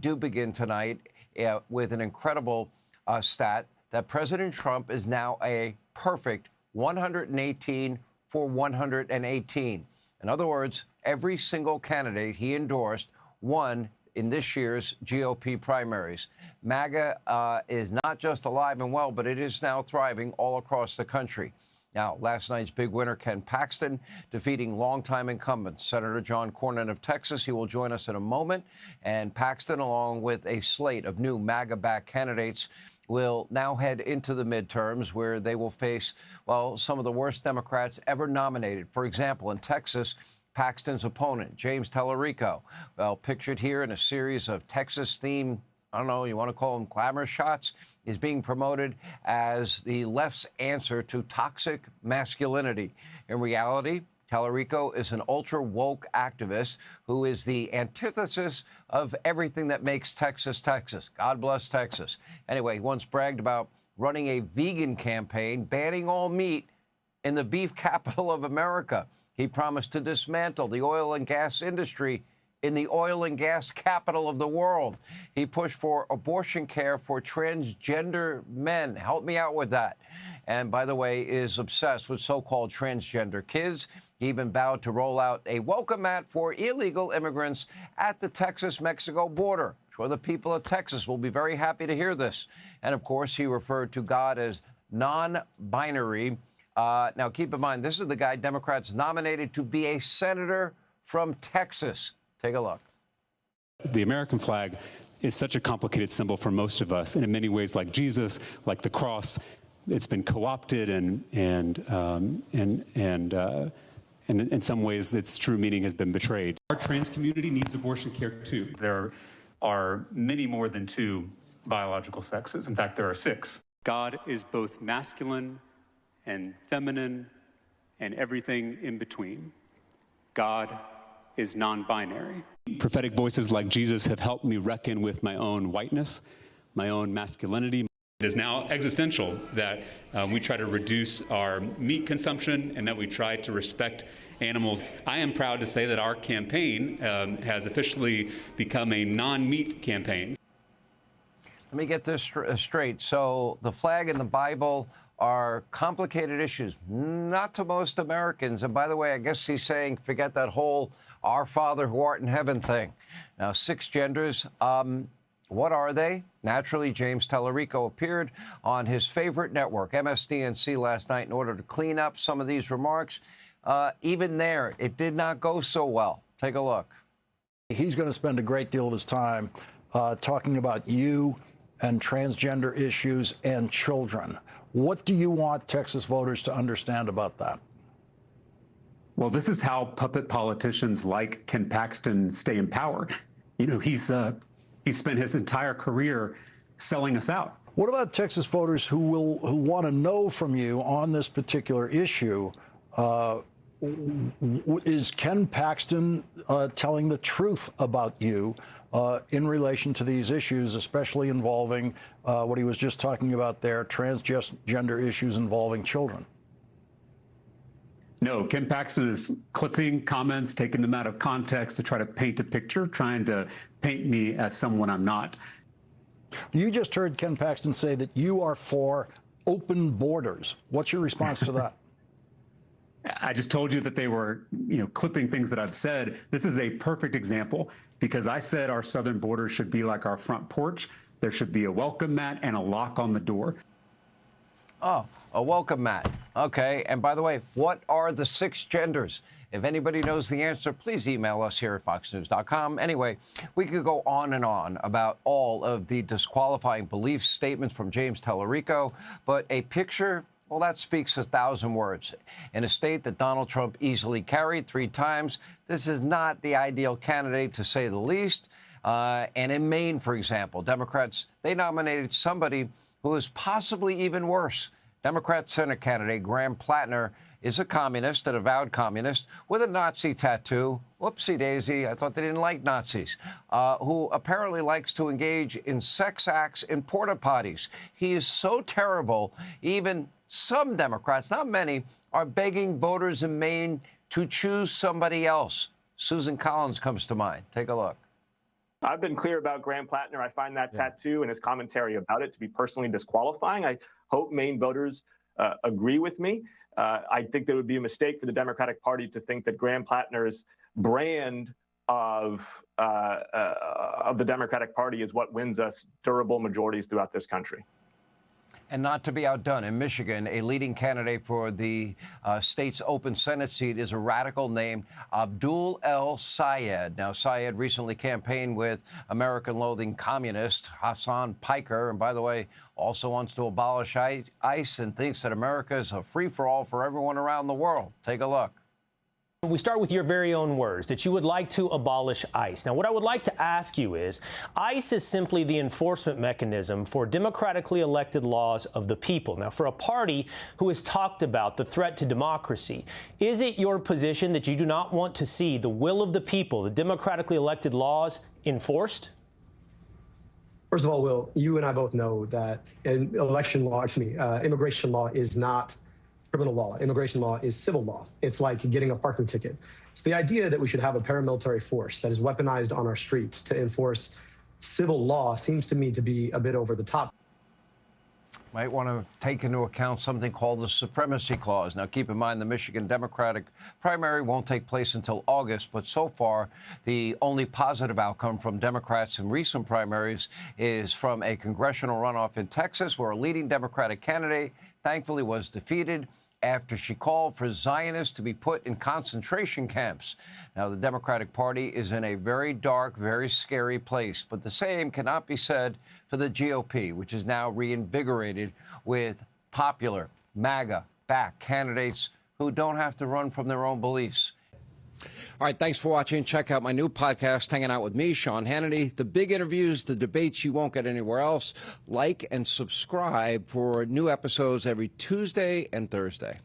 Do begin tonight with an incredible stat that President Trump is now a perfect 118 for 118. In other words, every single candidate he endorsed won in this year's GOP primaries. MAGA is not just alive and well, but it is now thriving all across the country. Now, last night's big winner, Ken Paxton, defeating longtime incumbent Senator John Cornyn of Texas. He will join us in a moment. And Paxton, along with a slate of new MAGA-backed candidates, will now head into the midterms where they will face, well, some of the worst Democrats ever nominated. For example, in Texas, Paxton's opponent, James Talarico, well, pictured here in a series of Texas-themed, I don't know, you want to call them glamour shots, is being promoted as the left's answer to toxic masculinity. In reality, Talarico is an ultra-woke activist who is the antithesis of everything that makes Texas, Texas. God bless Texas. Anyway, he once bragged about running a vegan campaign, banning all meat in the beef capital of America. He promised to dismantle the oil and gas industry in the oil and gas capital of the world. He pushed for abortion care for transgender men. Help me out with that. And by the way, is obsessed with so-called transgender kids. He even vowed to roll out a welcome mat for illegal immigrants at the Texas-Mexico border. I'm sure the people of Texas will be very happy to hear this. And of course, he referred to God as non-binary. Now, keep in mind, this is the guy Democrats nominated to be a senator from Texas. Take a look. The American flag is such a complicated symbol for most of us, and in many ways, like Jesus, like the cross, it's been co-opted, and in some ways, its true meaning has been betrayed. Our trans community needs abortion care too. There are many more than two biological sexes. In fact, there are 6. God is both masculine and feminine and everything in between. God is non-binary. Prophetic voices like Jesus have helped me reckon with my own whiteness, my own masculinity. It is now existential that we try to reduce our meat consumption and that we try to respect animals. I am proud to say that our campaign has officially become a non-meat campaign. Let me get this straight. So the flag and the Bible are complicated issues, not to most Americans. And by the way, I guess he's saying forget that whole Our Father who art in heaven thing. Now, 6 genders, what are they? Naturally, James Talarico appeared on his favorite network, MSDNC, last night in order to clean up some of these remarks. Even there, it did not go so well. Take a look. He's going to spend a great deal of his time talking about you and transgender issues and children. What do you want Texas voters to understand about that? Well, this is how puppet politicians like Ken Paxton stay in power. You know, he's spent his entire career selling us out. What about Texas voters who want to know from you on this particular issue? Is Ken Paxton telling the truth about you in relation to these issues, especially involving what he was just talking about there, transgender issues involving children? No, Ken Paxton is clipping comments, taking them out of context to try to paint a picture, trying to paint me as someone I'm not. You just heard Ken Paxton say that you are for open borders. What's your response to that? I just told you that they were, clipping things that I've said. This is a perfect example because I said our southern border should be like our front porch. There should be a welcome mat and a lock on the door. Oh, a welcome mat. Okay. And by the way, what are the 6 genders? If anybody knows the answer, please email us here at foxnews.com. Anyway, we could go on and on about all of the disqualifying belief statements from James Talarico, but a picture, well, that speaks 1,000 words. In a state that Donald Trump easily carried 3 times, this is not the ideal candidate, to say the least. And in Maine, for example, Democrats, they nominated somebody who is possibly even worse. Democrat Senate candidate Graham Platner is a communist, an avowed communist, with a Nazi tattoo. Whoopsie daisy, I thought they didn't like Nazis, who apparently likes to engage in sex acts in porta potties. He is so terrible, even some Democrats, not many, are begging voters in Maine to choose somebody else. Susan Collins comes to mind. Take a look. I've been clear about Graham Platner. I find that tattoo and his commentary about it to be personally disqualifying. I hope Maine voters agree with me. I think there would be a mistake for the Democratic Party to think that Graham Platner's brand of the Democratic Party is what wins us durable majorities throughout this country. And not to be outdone, in Michigan, a leading candidate for the state's open Senate seat is a radical named Abdul Sayed. Now, Sayed recently campaigned with American-loathing communist Hassan Piker, and by the way, also wants to abolish ICE and thinks that America is a free-for-all for everyone around the world. Take a look. We start with your very own words, that you would like to abolish ICE. Now, what I would like to ask you is, ICE is simply the enforcement mechanism for democratically elected laws of the people. Now, for a party who has talked about the threat to democracy, is it your position that you do not want to see the will of the people, the democratically elected laws, enforced? First of all, Will, you and I both know that immigration law is not criminal law. Immigration law is civil law. It's like getting a parking ticket. So the idea that we should have a paramilitary force that is weaponized on our streets to enforce civil law seems to me to be a bit over the top. Might want to take into account something called the Supremacy Clause. Now, keep in mind the Michigan Democratic primary won't take place until August, but so far, the only positive outcome from Democrats in recent primaries is from a congressional runoff in Texas, where a leading Democratic candidate thankfully was defeated after she called for Zionists to be put in concentration camps. Now, the Democratic Party is in a very dark, very scary place, but the same cannot be said for the GOP, which is now reinvigorated with popular, MAGA-backed candidates who don't have to run from their own beliefs. All right, thanks for watching. Check out my new podcast, Hanging Out with me, Sean Hannity. The big interviews, the debates you won't get anywhere else. Like and subscribe for new episodes every Tuesday and Thursday.